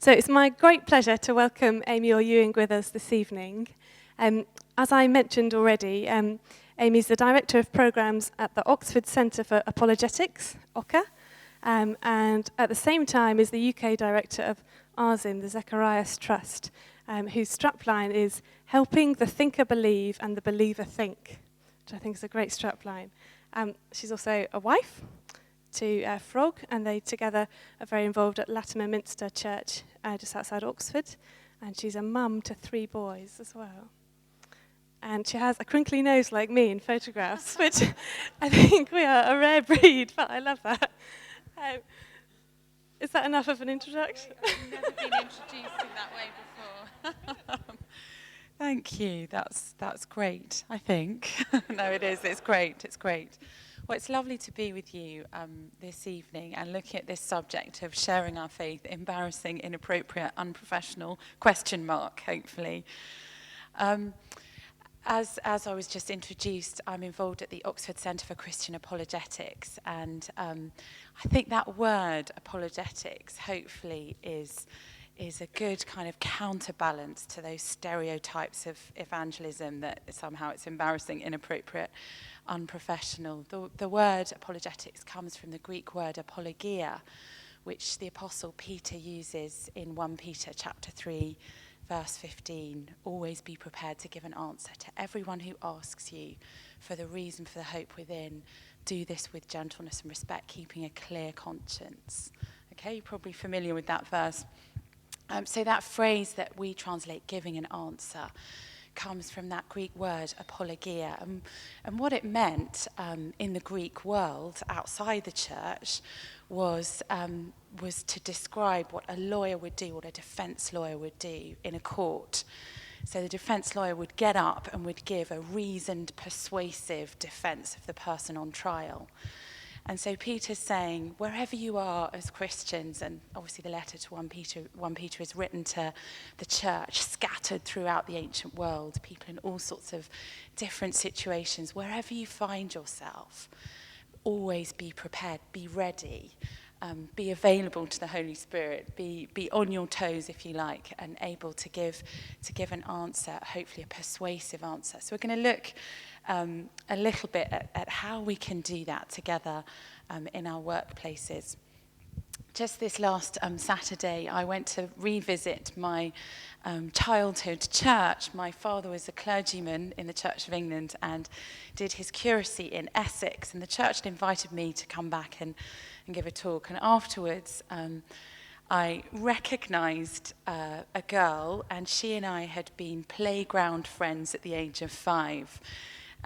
So it's my great pleasure to welcome Amy Orr-Ewing with us this evening. As I mentioned already, Amy's the Director of Programmes at the Oxford Centre for Apologetics, OCA, and at the same time is the UK Director of ARZIM, the Zacharias Trust, whose strapline is "Helping the Thinker Believe and the Believer Think," which I think is a great strapline. She's also a wife to Frog, and they together are very involved at Latimer Minster Church, just outside Oxford, and she's a mum to 3 boys as well. And she has a crinkly nose like me in photographs, which I think we are a rare breed, but I love that. Is that enough of an introduction? I've never been introduced in that way before. Thank you. That's great, I think. No, it is. It's great. It's great. Well, it's lovely to be with you this evening and looking at this subject of sharing our faith, embarrassing, inappropriate, unprofessional, ? Hopefully. As I was just introduced, I'm involved at the Oxford Centre for Christian Apologetics, and I think that word, apologetics, hopefully is a good kind of counterbalance to those stereotypes of evangelism that somehow it's embarrassing, inappropriate, unprofessional. The word apologetics comes from the Greek word apologia, which the Apostle Peter uses in 1 Peter chapter 3, verse 15. Always be prepared to give an answer to everyone who asks you for the reason for the hope within. Do this with gentleness and respect, keeping a clear conscience. Okay, you're probably familiar with that verse. So that phrase that we translate giving an answer comes from that Greek word apologia, and what it meant in the Greek world outside the church was to describe what a lawyer would do, what a defense lawyer would do in a court. So the defense lawyer would get up and would give a reasoned, persuasive defense of the person on trial. And so Peter's saying, wherever you are as Christians, and obviously the letter to 1 Peter is written to the church, scattered throughout the ancient world, people in all sorts of different situations, wherever you find yourself, always be prepared, be ready, be available to the Holy Spirit, be on your toes, if you like, and able to give an answer, hopefully a persuasive answer. So we're going to look a little bit at how we can do that together in our workplaces. Just this last Saturday, I went to revisit my childhood church. My father was a clergyman in the Church of England and did his curacy in Essex, and the church had invited me to come back and give a talk. And afterwards, I recognised a girl, and she and I had been playground friends at the age of 5.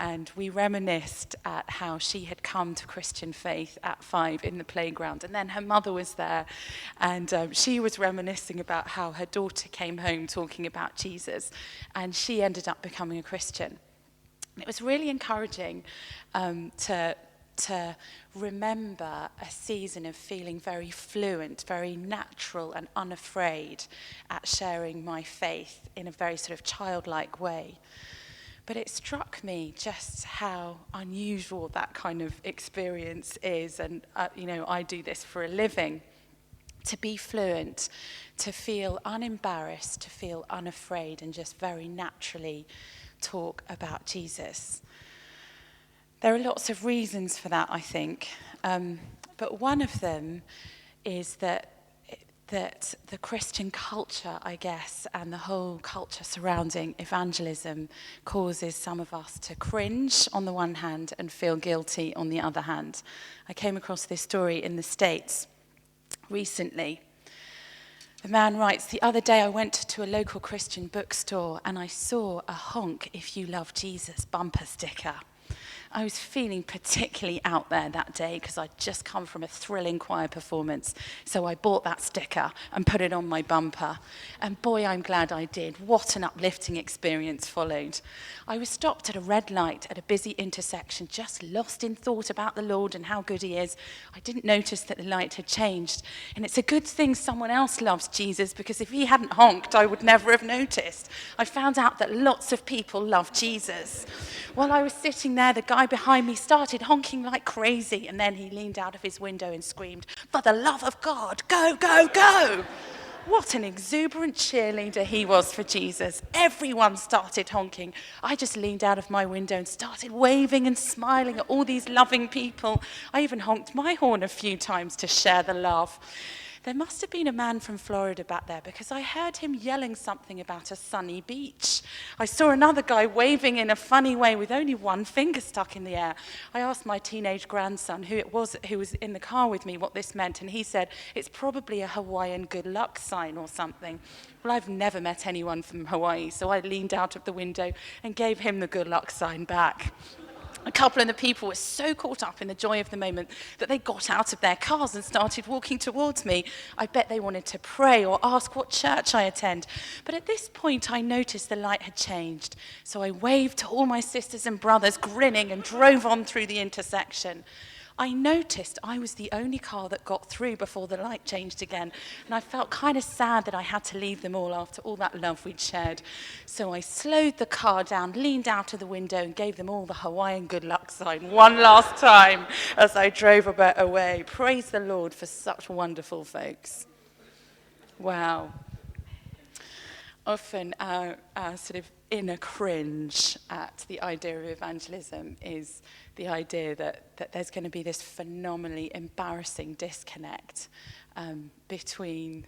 And we reminisced at how she had come to Christian faith at 5 in the playground. And then her mother was there, and she was reminiscing about how her daughter came home talking about Jesus, and she ended up becoming a Christian. And it was really encouraging to remember a season of feeling very fluent, very natural and unafraid at sharing my faith in a very sort of childlike way. But it struck me just how unusual that kind of experience is. And, I do this for a living. To be fluent, to feel unembarrassed, to feel unafraid, and just very naturally talk about Jesus. There are lots of reasons for that, I think. But one of them is that the Christian culture, I guess, and the whole culture surrounding evangelism causes some of us to cringe on the one hand and feel guilty on the other hand. I came across this story in the States recently. The man writes, "The other day I went to a local Christian bookstore and I saw a honk if you love Jesus bumper sticker. I was feeling particularly out there that day because I'd just come from a thrilling choir performance. So I bought that sticker and put it on my bumper. And boy, I'm glad I did. What an uplifting experience followed. I was stopped at a red light at a busy intersection, just lost in thought about the Lord and how good he is. I didn't notice that the light had changed. And it's a good thing someone else loves Jesus, because if he hadn't honked, I would never have noticed. I found out that lots of people love Jesus. While I was sitting there, the guy behind me started honking like crazy, and then he leaned out of his window and screamed, 'For the love of God, go, go, go!' What an exuberant cheerleader he was for Jesus. Everyone started honking. I just leaned out of my window and started waving and smiling at all these loving people. I even honked my horn a few times to share the love. There must have been a man from Florida back there because I heard him yelling something about a sunny beach. I saw another guy waving in a funny way with only one finger stuck in the air. I asked my teenage grandson who was in the car with me what this meant, and he said, it's probably a Hawaiian good luck sign or something. Well, I've never met anyone from Hawaii, so I leaned out of the window and gave him the good luck sign back. A couple of the people were so caught up in the joy of the moment that they got out of their cars and started walking towards me. I bet they wanted to pray or ask what church I attend. But at this point, I noticed the light had changed. So I waved to all my sisters and brothers, grinning, and drove on through the intersection. I noticed I was the only car that got through before the light changed again, and I felt kind of sad that I had to leave them all after all that love we'd shared. So I slowed the car down, leaned out of the window, and gave them all the Hawaiian good luck sign one last time as I drove a bit away. Praise the Lord for such wonderful folks. Wow. Often our sort of inner cringe at the idea of evangelism is the idea that there's going to be this phenomenally embarrassing disconnect between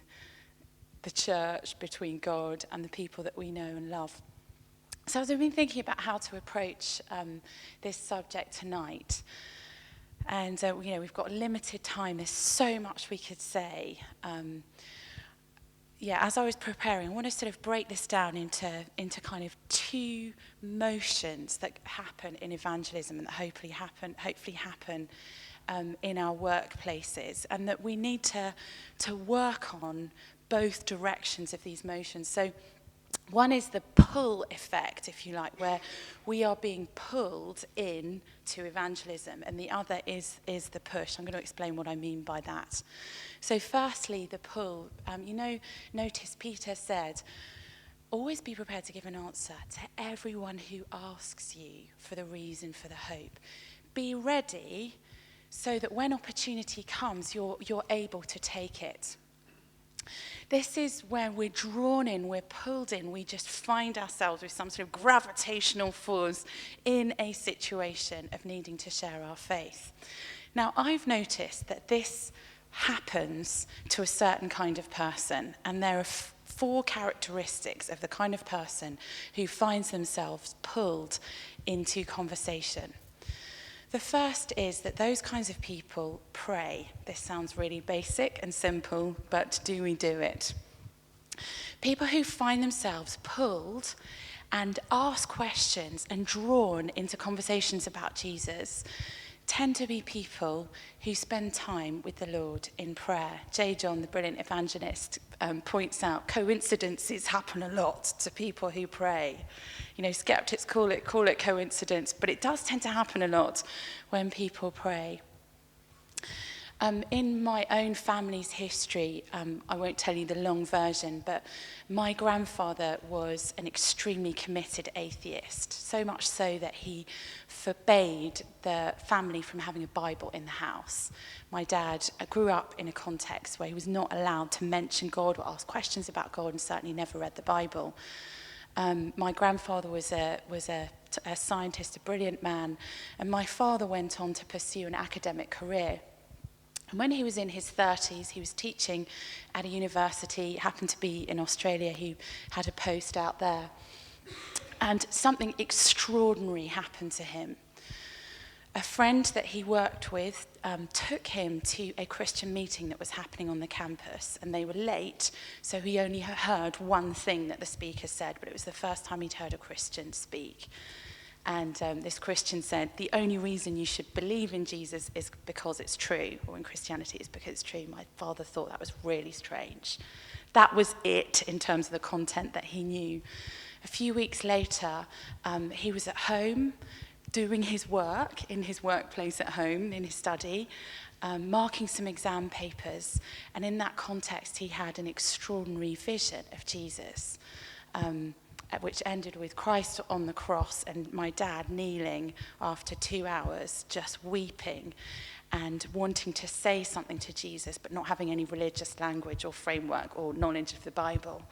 the church, between God and the people that we know and love. So as I've been thinking about how to approach this subject tonight, and we've got limited time, there's so much we could say. As I was preparing, I want to sort of break this down into kind of two motions that happen in evangelism and that hopefully happen in our workplaces, and that we need to work on both directions of these motions. So one is the pull effect, if you like, where we are being pulled in to evangelism, and the other is the push. I'm going to explain what I mean by that. So firstly, the pull. Notice Peter said, always be prepared to give an answer to everyone who asks you for the reason for the hope. Be ready so that when opportunity comes, you're able to take it. This is where we're drawn in, we're pulled in, we just find ourselves with some sort of gravitational force in a situation of needing to share our faith. Now, I've noticed that this happens to a certain kind of person, and there are four characteristics of the kind of person who finds themselves pulled into conversation. The first is that those kinds of people pray. This sounds really basic and simple, but do we do it? People who find themselves pulled and ask questions and drawn into conversations about Jesus tend to be people who spend time with the Lord in prayer. J. John, the brilliant evangelist, points out coincidences happen a lot to people who pray. Skeptics call it coincidence, but it does tend to happen a lot when people pray. In my own family's history, I won't tell you the long version, but my grandfather was an extremely committed atheist, so much so that he forbade the family from having a Bible in the house. My dad grew up in a context where he was not allowed to mention God or ask questions about God, and certainly never read the Bible. My grandfather was a scientist, a brilliant man, and my father went on to pursue an academic career. And when he was in his 30s, he was teaching at a university, happened to be in Australia. He had a post out there. And something extraordinary happened to him. A friend that he worked with took him to a Christian meeting that was happening on the campus, and they were late, so he only heard one thing that the speaker said, but it was the first time he'd heard a Christian speak. And this Christian said, the only reason you should believe in Jesus is because it's true, or in Christianity is because it's true. My father thought that was really strange. That was it in terms of the content that he knew. A few weeks later, he was at home doing his work in his workplace at home, in his study, marking some exam papers. And in that context, he had an extraordinary vision of Jesus, which ended with Christ on the cross and my dad kneeling after 2 hours, just weeping. and wanting to say something to Jesus, but not having any religious language or framework or knowledge of the Bible.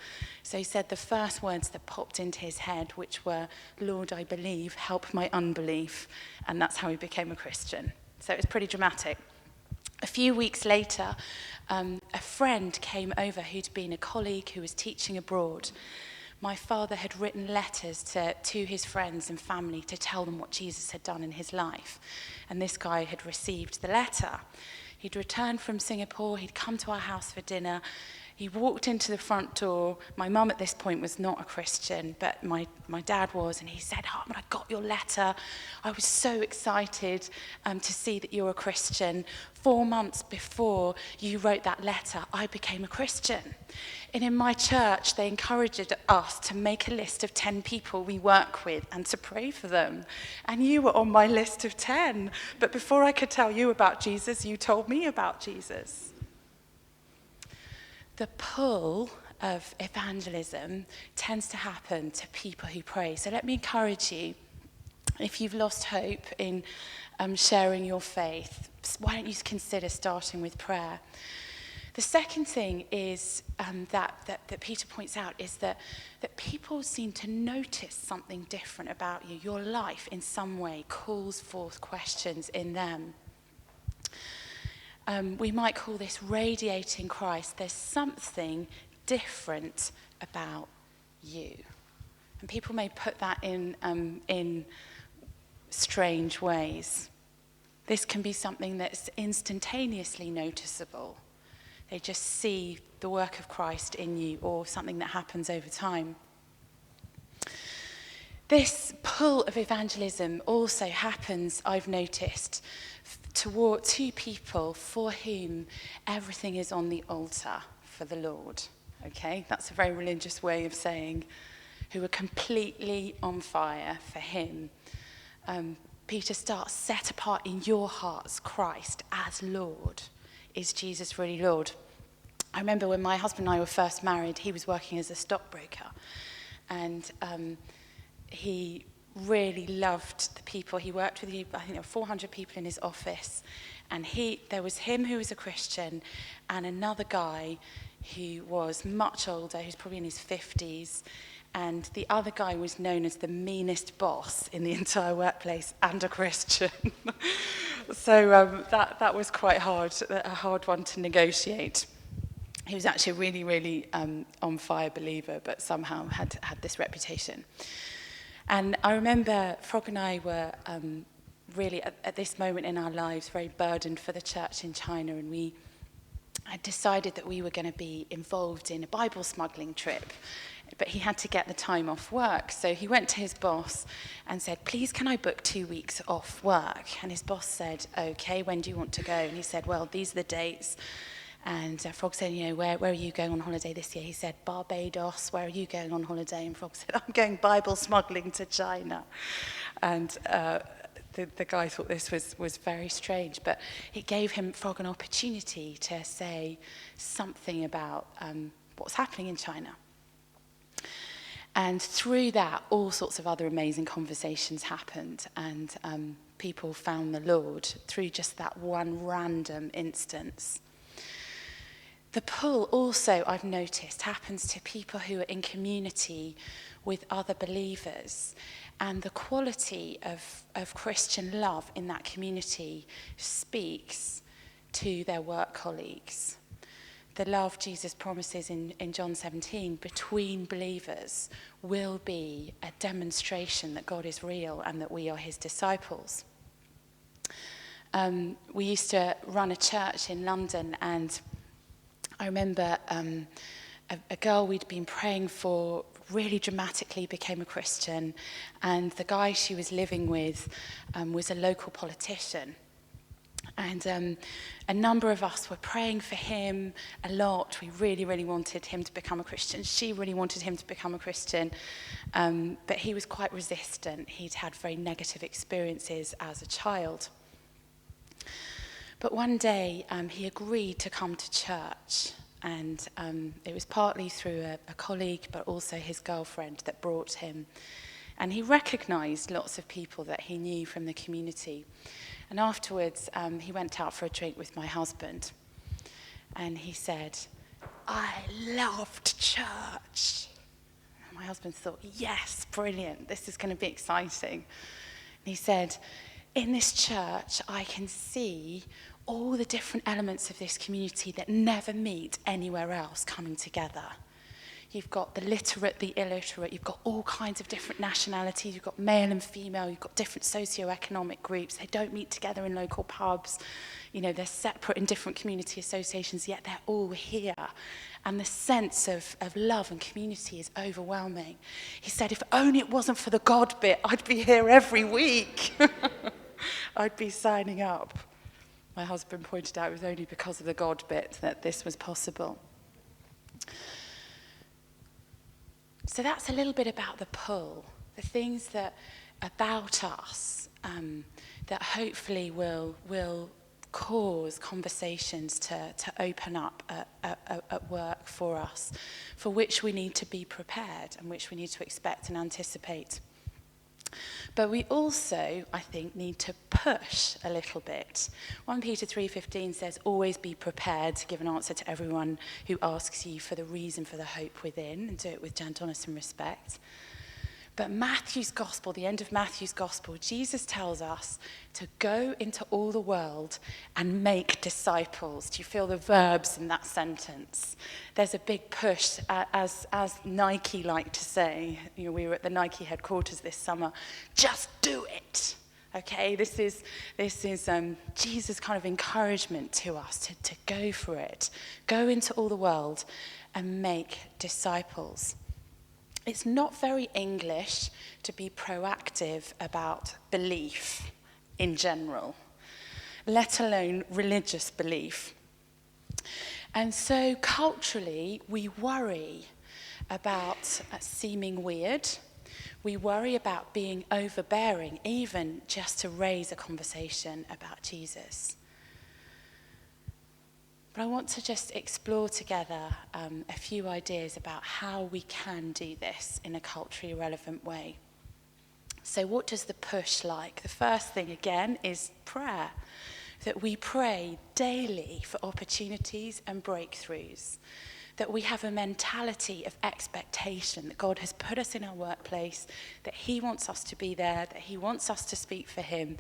So he said the first words that popped into his head, which were, "Lord, I believe, help my unbelief." And that's how he became a Christian. So it was pretty dramatic. A few weeks later, a friend came over who'd been a colleague who was teaching abroad. My father had written letters to his friends and family to tell them what Jesus had done in his life. And this guy had received the letter. He'd returned from Singapore, he'd come to our house for dinner. He walked into the front door. My mum at this point was not a Christian, but my dad was, and he said, "Hartman, I got your letter. I was so excited to see that you're a Christian. 4 months before you wrote that letter, I became a Christian. And in my church, they encouraged us to make a list of 10 people we work with and to pray for them. And you were on my list of 10. But before I could tell you about Jesus, you told me about Jesus." The pull of evangelism tends to happen to people who pray. So let me encourage you, if you've lost hope in sharing your faith, why don't you consider starting with prayer? The second thing is that Peter points out is that people seem to notice something different about you. Your life in some way calls forth questions in them. We might call this radiating Christ. There's something different about you. And people may put that in strange ways. This can be something that's instantaneously noticeable. They just see the work of Christ in you, or something that happens over time. This pull of evangelism also happens, I've noticed, to people for whom everything is on the altar for the Lord. Okay, that's a very religious way of saying who are completely on fire for him. Peter starts, "Set apart in your hearts Christ as Lord." Is Jesus really Lord? I remember when my husband and I were first married, he was working as a stockbroker, and he really loved the people he worked with. I think there were 400 people in his office, and there was him who was a Christian, and another guy who was much older, who's probably in his 50s, and the other guy was known as the meanest boss in the entire workplace and a Christian. So that was quite a hard one to negotiate. He was actually a really, really on-fire believer, but somehow had this reputation. And I remember Frog and I were really, at this moment in our lives, very burdened for the church in China, and we had decided that we were going to be involved in a Bible smuggling trip. But he had to get the time off work. So he went to his boss and said, "Please, can I book 2 weeks off work?" And his boss said, "Okay, when do you want to go?" And he said, "Well, these are the dates." And Frog said, "Where are you going on holiday this year?" He said, "Barbados." "Where are you going on holiday?" And Frog said, "I'm going Bible smuggling to China." And the guy thought this was very strange, but it gave Frog an opportunity to say something about what's happening in China. And through that, all sorts of other amazing conversations happened, and people found the Lord through just that one random instance. The pull also, I've noticed, happens to people who are in community with other believers, and the quality of Christian love in that community speaks to their work colleagues. The love Jesus promises in John 17 between believers will be a demonstration that God is real and that we are his disciples. We used to run a church in London, and I remember a girl we'd been praying for really dramatically became a Christian, and the guy she was living with was a local politician. And a number of us were praying for him a lot. We really, really wanted him to become a Christian. She really wanted him to become a Christian. But he was quite resistant. He'd had very negative experiences as a child. But one day he agreed to come to church. And it was partly through a colleague, but also his girlfriend that brought him. And he recognized lots of people that he knew from the community. And afterwards, he went out for a drink with my husband. And he said, "I loved church." And my husband thought, yes, brilliant, this is going to be exciting. And he said, "In this church, I can see all the different elements of this community that never meet anywhere else coming together. You've got the literate, the illiterate, you've got all kinds of different nationalities, you've got male and female, you've got different socio-economic groups. They don't meet together in local pubs. You know, they're separate in different community associations, yet they're all here. And the sense of love and community is overwhelming." He said, "If only it wasn't for the God bit, I'd be here every week." I'd be signing up. My husband pointed out it was only because of the God bit that this was possible. So that's a little bit about the pull, the things that about us that hopefully will cause conversations to open up at work for us, for which we need to be prepared and which we need to expect and anticipate. But we also, I think, need to push a little bit. 1 Peter 3:15 says, "Always be prepared to give an answer to everyone who asks you for the reason for the hope within, and do it with gentleness and respect." But Matthew's gospel, the end of Matthew's gospel, Jesus tells us to go into all the world and make disciples. Do you feel the verbs in that sentence? There's a big push, as Nike like to say. You know, we were at the Nike headquarters this summer. Just do it. Okay, this is Jesus' kind of encouragement to us to go for it. Go into all the world and make disciples. It's not very English to be proactive about belief in general, let alone religious belief. And so culturally, we worry about seeming weird. We worry about being overbearing, even just to raise a conversation about Jesus. But I want to just explore together a few ideas about how we can do this in a culturally relevant way. So what does the push like? The first thing, again, is prayer. That we pray daily for opportunities and breakthroughs. That we have a mentality of expectation, that God has put us in our workplace, that he wants us to be there, that he wants us to speak for him.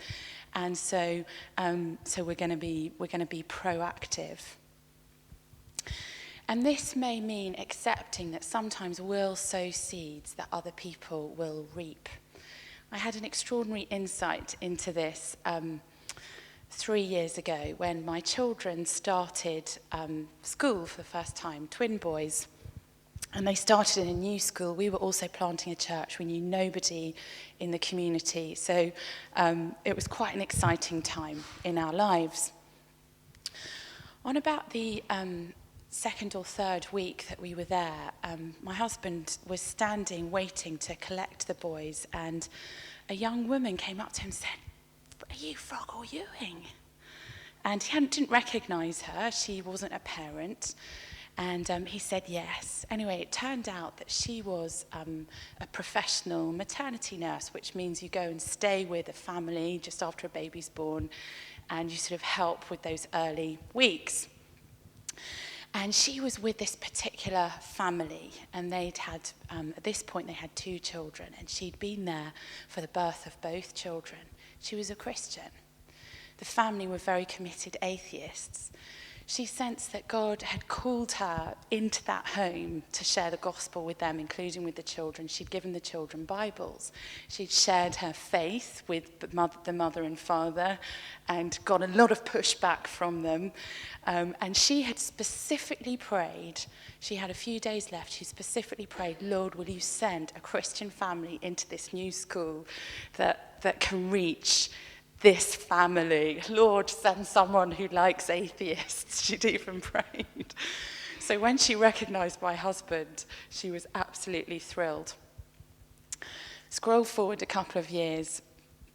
And so we're going to be proactive. And this may mean accepting that sometimes we'll sow seeds that other people will reap. I had an extraordinary insight into this 3 years ago when my children started school for the first time, twin boys. And they started in a new school. We were also planting a church. We knew nobody in the community. So it was quite an exciting time in our lives. On about the second or third week that we were there, my husband was standing waiting to collect the boys, and a young woman came up to him and said, "Are you from Orr-Ewing?" And he didn't recognise her. She wasn't a parent. And he said yes. Anyway, it turned out that she was a professional maternity nurse, which means you go and stay with a family just after a baby's born, and you sort of help with those early weeks. And she was with this particular family, and they'd had, at this point, they had 2 children, and she'd been there for the birth of both children. She was a Christian. The family were very committed atheists. She sensed that God had called her into that home to share the gospel with them, including with the children. She'd given the children Bibles. She'd shared her faith with the mother and father and got a lot of pushback from them. And she had specifically prayed, she had a few days left, she specifically prayed, "Lord, will you send a Christian family into this new school that can reach this family? Lord, send someone who likes atheists." She'd even prayed. So when she recognized my husband, she was absolutely thrilled. Scroll forward a couple of years.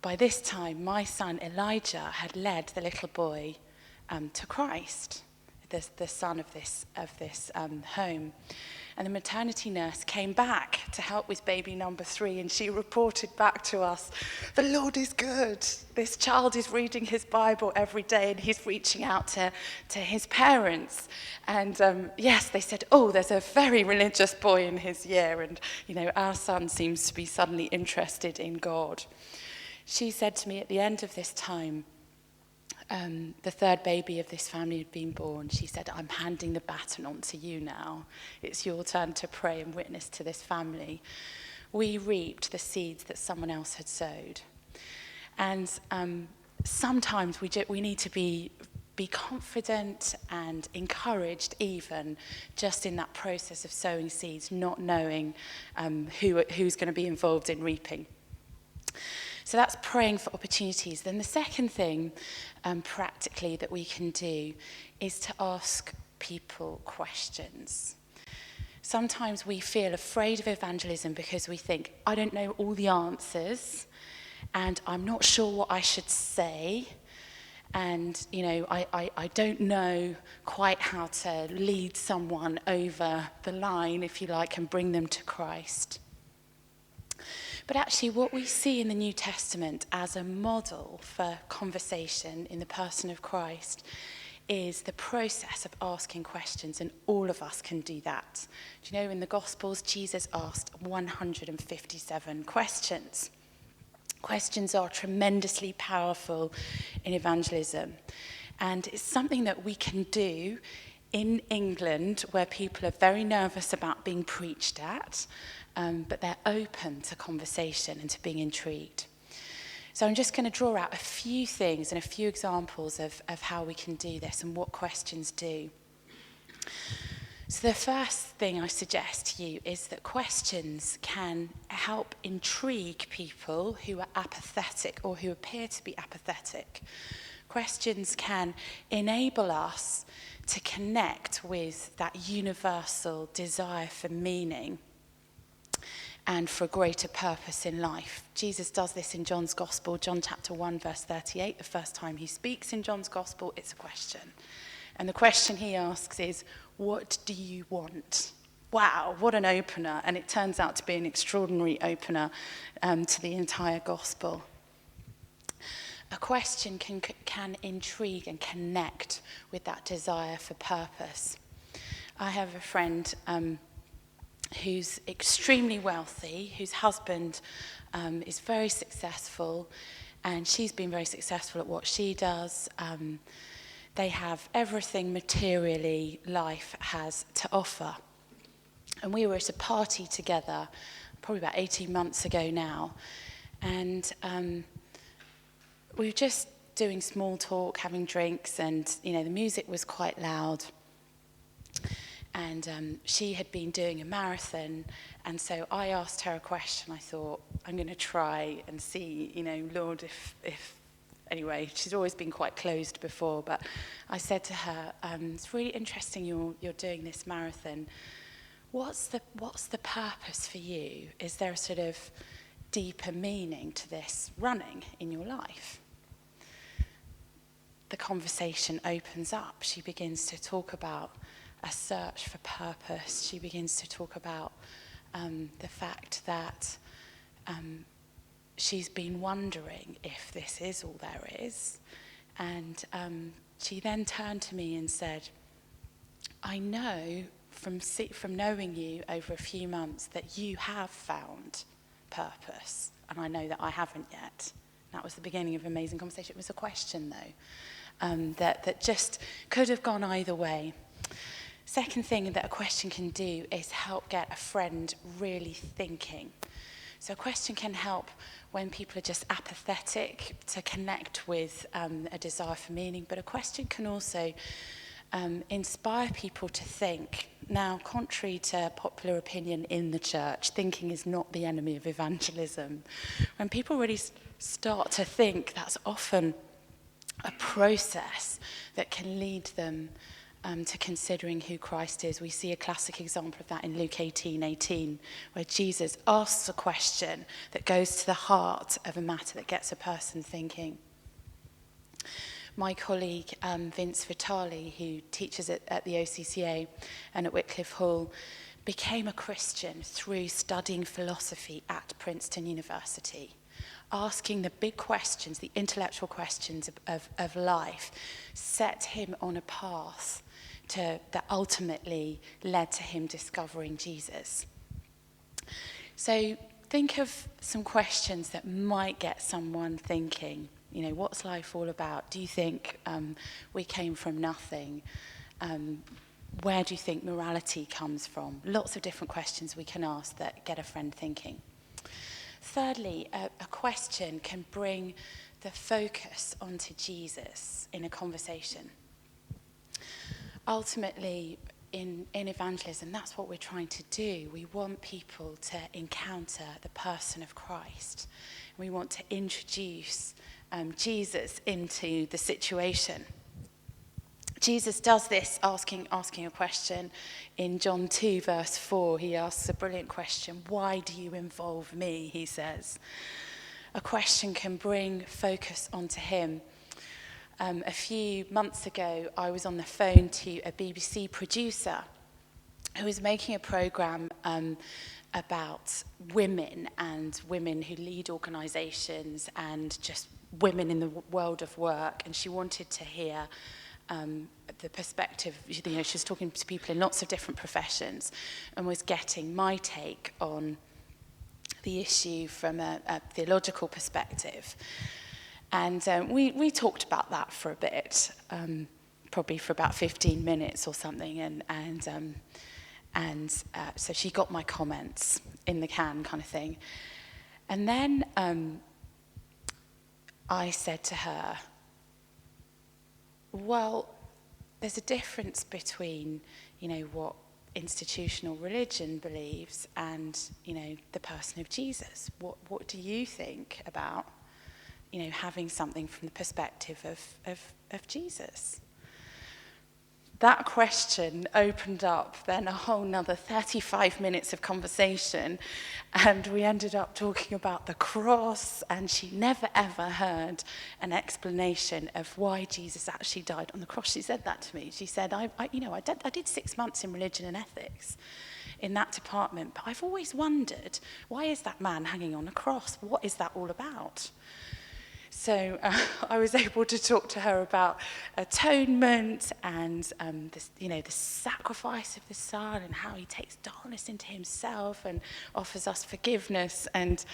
By this time, my son Elijah had led the little boy to Christ. the son of this home. And the maternity nurse came back to help with baby number 3, and she reported back to us, the Lord is good. This child is reading his Bible every day, and he's reaching out to his parents. And yes, they said, oh, there's a very religious boy in his year, and our son seems to be suddenly interested in God. She said to me at the end of this time, the third baby of this family had been born. She said, I'm handing the baton on to you now. It's your turn to pray and witness to this family. We reaped the seeds that someone else had sowed. And sometimes we need to be confident and encouraged even just in that process of sowing seeds, not knowing who's going to be involved in reaping. So that's praying for opportunities. Then the second thing, practically, that we can do is to ask people questions. Sometimes we feel afraid of evangelism because we think, I don't know all the answers, and I'm not sure what I should say, and I don't know quite how to lead someone over the line, if you like, and bring them to Christ. But actually, what we see in the New Testament as a model for conversation in the person of Christ is the process of asking questions, and all of us can do that. Do you know, in the Gospels, Jesus asked 157 questions. Questions are tremendously powerful in evangelism, and it's something that we can do in England, where people are very nervous about being preached at, but they're open to conversation and to being intrigued. So I'm just going to draw out a few things and a few examples of how we can do this and what questions do. So the first thing I suggest to you is that questions can help intrigue people who are apathetic or who appear to be apathetic. Questions can enable us to connect with that universal desire for meaning and for a greater purpose in life. Jesus does this in John's Gospel, John chapter 1, verse 38. The first time he speaks in John's Gospel, it's a question. And the question he asks is, what do you want? Wow, what an opener. And it turns out to be an extraordinary opener to the entire Gospel. A question can intrigue and connect with that desire for purpose. I have a friend who's extremely wealthy, whose husband is very successful, and she's been very successful at what she does. They have everything materially life has to offer. And we were at a party together, probably about 18 months ago now, and we were just doing small talk, having drinks, and the music was quite loud. And she had been doing a marathon, and so I asked her a question. I thought, I'm going to try and see, Lord, if anyway, she's always been quite closed before, but I said to her, it's really interesting you're doing this marathon. What's the purpose for you? Is there a sort of deeper meaning to this running in your life? The conversation opens up. She begins to talk about a search for purpose. She begins to talk about the fact that she's been wondering if this is all there is. And she then turned to me and said, I know from knowing you over a few months that you have found purpose, and I know that I haven't yet. That was the beginning of an amazing conversation. It was a question, though, that just could have gone either way. Second thing that a question can do is help get a friend really thinking. So a question can help when people are just apathetic to connect with a desire for meaning, but a question can also inspire people to think. Now, contrary to popular opinion in the church, thinking is not the enemy of evangelism. When people really start to think, that's often a process that can lead them to considering who Christ is. We see a classic example of that in Luke 18:18, where Jesus asks a question that goes to the heart of a matter that gets a person thinking. My colleague, Vince Vitali, who teaches at the OCCA and at Wycliffe Hall, became a Christian through studying philosophy at Princeton University, asking the big questions, the intellectual questions of life, set him on a path that ultimately led to him discovering Jesus. So think of some questions that might get someone thinking, what's life all about? Do you think we came from nothing? Where do you think morality comes from? Lots of different questions we can ask that get a friend thinking. Thirdly, a question can bring the focus onto Jesus in a conversation. Ultimately, in evangelism, that's what we're trying to do. We want people to encounter the person of Christ. We want to introduce Jesus into the situation. Jesus does this asking a question in John 2, verse 4. He asks a brilliant question. Why do you involve me, he says. A question can bring focus onto him. A few months ago, I was on the phone to a BBC producer who was making a programme about women and women who lead organisations and just women in the world of work. And she wanted to hear the perspective, she was talking to people in lots of different professions and was getting my take on the issue from a theological perspective. And we talked about that for a bit, probably for about 15 minutes or something. And so she got my comments in the can kind of thing. And then I said to her, well, there's a difference between, what institutional religion believes and, the person of Jesus. What do you think about, having something from the perspective of Jesus? That question opened up then a whole nother 35 minutes of conversation, and we ended up talking about the cross, and she never ever heard an explanation of why Jesus actually died on the cross. She said that to me. She said, I did 6 months in religion and ethics in that department, but I've always wondered, why is that man hanging on a cross? What is that all about? So I was able to talk to her about atonement and the sacrifice of the Son and how he takes darkness into himself and offers us forgiveness. And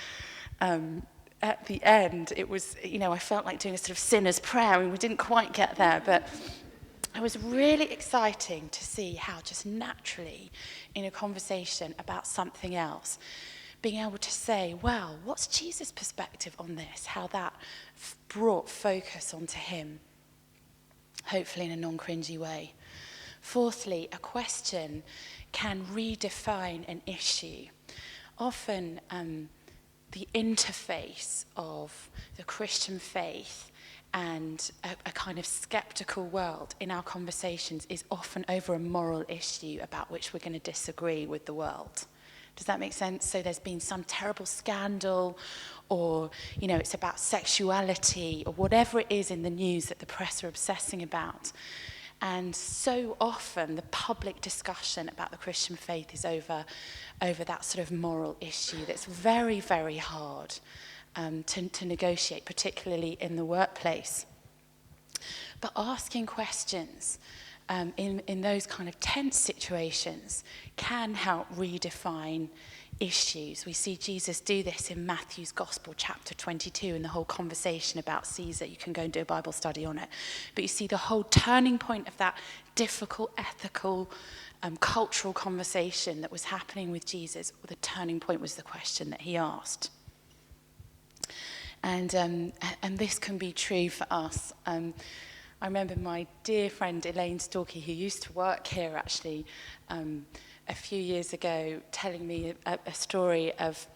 at the end, it was, I felt like doing a sort of sinner's prayer. I mean, we didn't quite get there, but it was really exciting to see how just naturally in a conversation about something else, being able to say, well, what's Jesus' perspective on this? How that brought focus onto him, hopefully in a non-cringy way. Fourthly, a question can redefine an issue. Often the interface of the Christian faith and a kind of skeptical world in our conversations is often over a moral issue about which we're going to disagree with the world. Does that make sense? So there's been some terrible scandal, or, it's about sexuality, or whatever it is in the news that the press are obsessing about. And so often the public discussion about the Christian faith is over that sort of moral issue that's very, very hard to negotiate, particularly in the workplace. But asking questions in those kind of tense situations can help redefine issues. We see Jesus do this in Matthew's Gospel, chapter 22, in the whole conversation about Caesar. You can go and do a Bible study on it. But you see the whole turning point of that difficult, ethical, cultural conversation that was happening with Jesus. The turning point was the question that he asked. And this can be true for us. I remember my dear friend Elaine Storkey, who used to work here actually, a few years ago, telling me a story of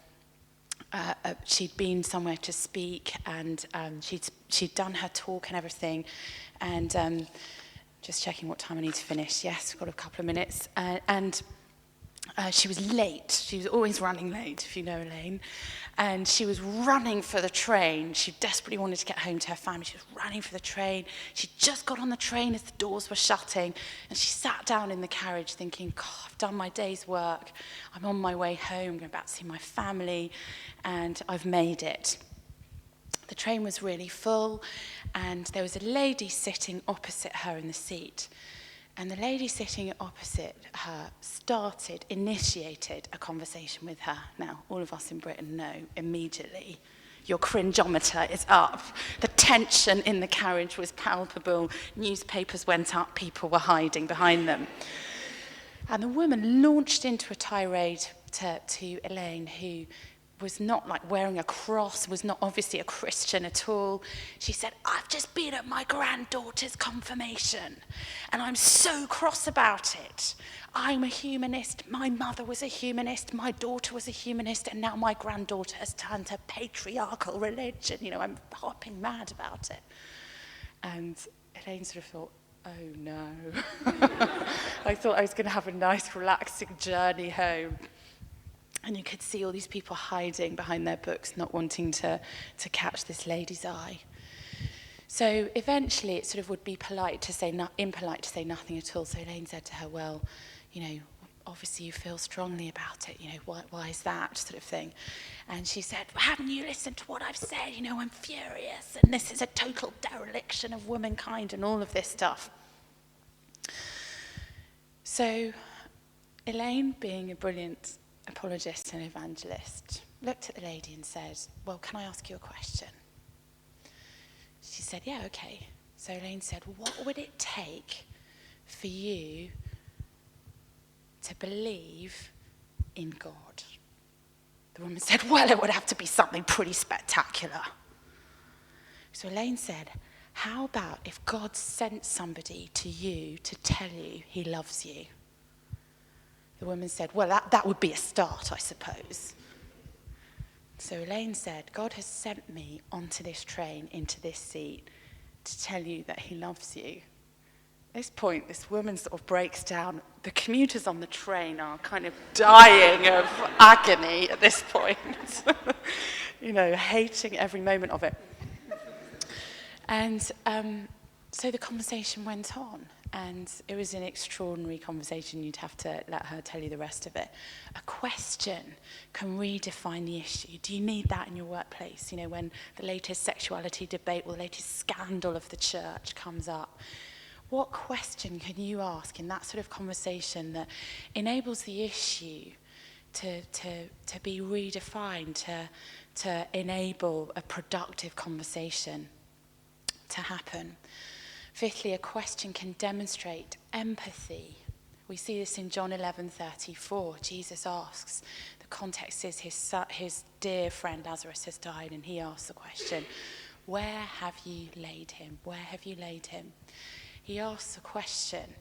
she'd been somewhere to speak, and she'd done her talk and everything, and just checking what time I need to finish. Yes, we've got a couple of minutes, and She was late. She was always running late, if you know Elaine. And she was running for the train. She desperately wanted to get home to her family. She was running for the train. She just got on the train as the doors were shutting. And she sat down in the carriage thinking, God, I've done my day's work. I'm on my way home. I'm about to see my family. And I've made it. The train was really full. And there was a lady sitting opposite her in the seat. And the lady sitting opposite her initiated a conversation with her. Now, all of us in Britain know immediately your cringeometer is up. The tension in the carriage was palpable. Newspapers went up, people were hiding behind them. And the woman launched into a tirade to Elaine, who was not like wearing a cross, was not obviously a Christian at all. She said, I've just been at my granddaughter's confirmation and I'm so cross about it. I'm a humanist, my mother was a humanist, my daughter was a humanist, and now my granddaughter has turned to patriarchal religion. You know, I'm hopping mad about it. And Elaine sort of thought, oh no. I thought I was going to have a nice relaxing journey home. And you could see all these people hiding behind their books, not wanting to catch this lady's eye. So eventually it sort of would be impolite to say nothing at all. So Elaine said to her, well, you know, obviously you feel strongly about it. You know, why is that sort of thing? And she said, well, haven't you listened to what I've said? You know, I'm furious. And this is a total dereliction of womankind and all of this stuff. So Elaine, being a brilliant apologist and evangelist, looked at the lady and said, well, can I ask you a question? She said, yeah, okay. So Elaine said, what would it take for you to believe in God? The woman said, well, it would have to be something pretty spectacular. So Elaine said, how about if God sent somebody to you to tell you he loves you? The woman said, well, that would be a start, I suppose. So Elaine said, God has sent me onto this train, into this seat, to tell you that he loves you. At this point, this woman sort of breaks down. The commuters on the train are kind of dying of agony at this point. You know, hating every moment of it. And so the conversation went on. And it was an extraordinary conversation. You'd have to let her tell you the rest of it. A question can redefine the issue. Do you need that in your workplace? You know, when the latest sexuality debate or the latest scandal of the church comes up, what question can you ask in that sort of conversation that enables the issue to be redefined, to enable a productive conversation to happen? Fifthly, a question can demonstrate empathy. We see this in John 11:34. Jesus asks, the context is his dear friend Lazarus has died, and he asks the question, where have you laid him? Where have you laid him? He asks a question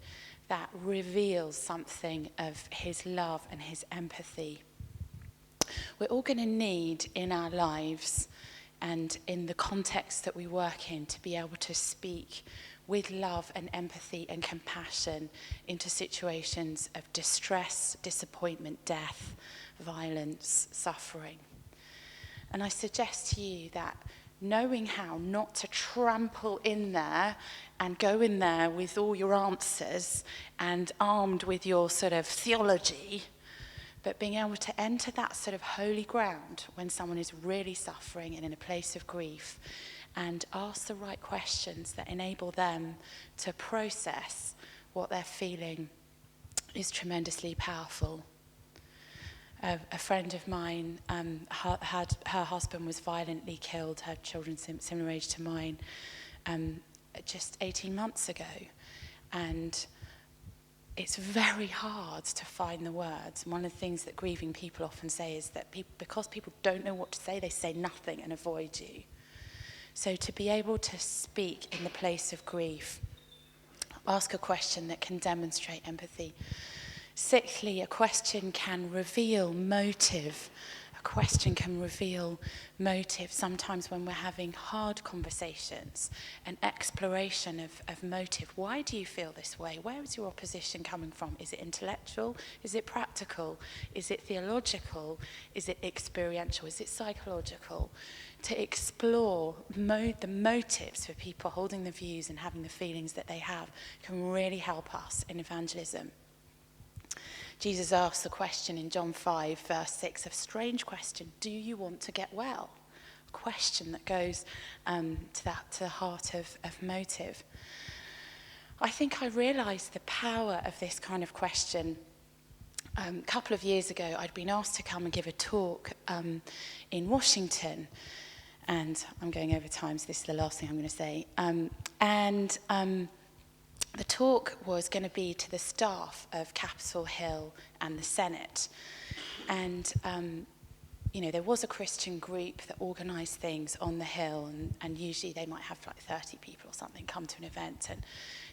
that reveals something of his love and his empathy. We're all going to need in our lives and in the context that we work in to be able to speak with love and empathy and compassion into situations of distress, disappointment, death, violence, suffering. And I suggest to you that knowing how not to trample in there and go in there with all your answers and armed with your sort of theology, but being able to enter that sort of holy ground when someone is really suffering and in a place of grief and ask the right questions that enable them to process what they're feeling is tremendously powerful. A friend of mine had her husband was violently killed, her children similar age to mine, just 18 months ago. And it's very hard to find the words. One of the things that grieving people often say is that because people don't know what to say, they say nothing and avoid you. So to be able to speak in the place of grief, ask a question that can demonstrate empathy. Sixthly, a question can reveal motive. A question can reveal motive. Sometimes when we're having hard conversations, an exploration of motive. Why do you feel this way? Where is your opposition coming from? Is it intellectual? Is it practical? Is it theological? Is it experiential? Is it psychological? To explore the motives for people holding the views and having the feelings that they have can really help us in evangelism. Jesus asked the question in John 5, verse 6, a strange question: do you want to get well? A question that goes to the heart of motive. I think I realised the power of this kind of question. A couple of years ago, I'd been asked to come and give a talk in Washington. And I'm going over time, so this is the last thing I'm going to say. The talk was going to be to the staff of Capitol Hill and the Senate. And, there was a Christian group that organised things on the Hill, and usually they might have like 30 people or something come to an event. And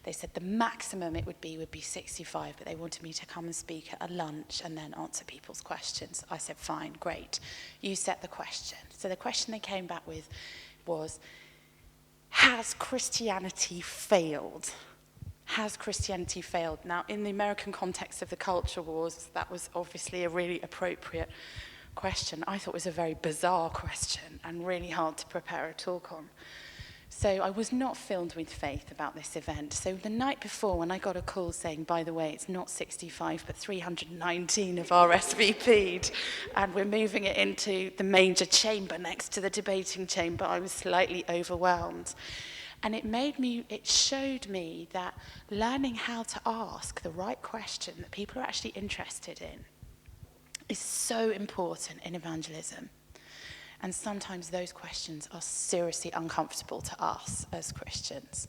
they said the maximum it would be 65, but they wanted me to come and speak at a lunch and then answer people's questions. I said, fine, great. You set the question. So the question they came back with was, has Christianity failed? Has Christianity failed? Now, in the American context of the culture wars, that was obviously a really appropriate question. I thought it was a very bizarre question and really hard to prepare a talk on. So I was not filled with faith about this event. So the night before, when I got a call saying, by the way, it's not 65, but 319 have RSVP'd, and we're moving it into the major chamber next to the debating chamber, I was slightly overwhelmed. And it showed me that learning how to ask the right question that people are actually interested in is so important in evangelism. And sometimes those questions are seriously uncomfortable to us as Christians.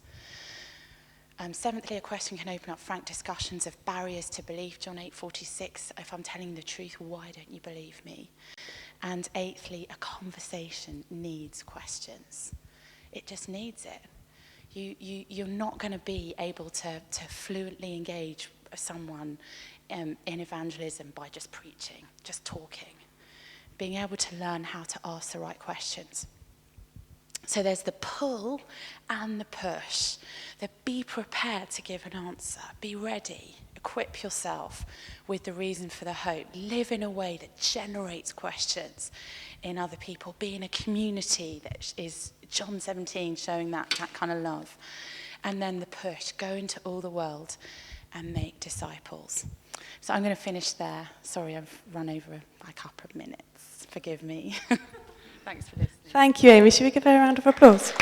Seventhly, a question can open up frank discussions of barriers to belief. John 8:46, if I'm telling the truth, why don't you believe me? And eighthly, a conversation needs questions. It just needs it. You're not going to be able to fluently engage someone in evangelism by just preaching, just talking. Being able to learn how to ask the right questions. So there's the pull and the push. Be prepared to give an answer. Be ready. Equip yourself with the reason for the hope. Live in a way that generates questions in other people. Be in a community that is John 17 showing that kind of love. And then the push. Go into all the world and make disciples. So I'm going to finish there. Sorry, I've run over a couple of minutes. Forgive me. Thanks for listening. Thank you, Amy. Should we give her a round of applause?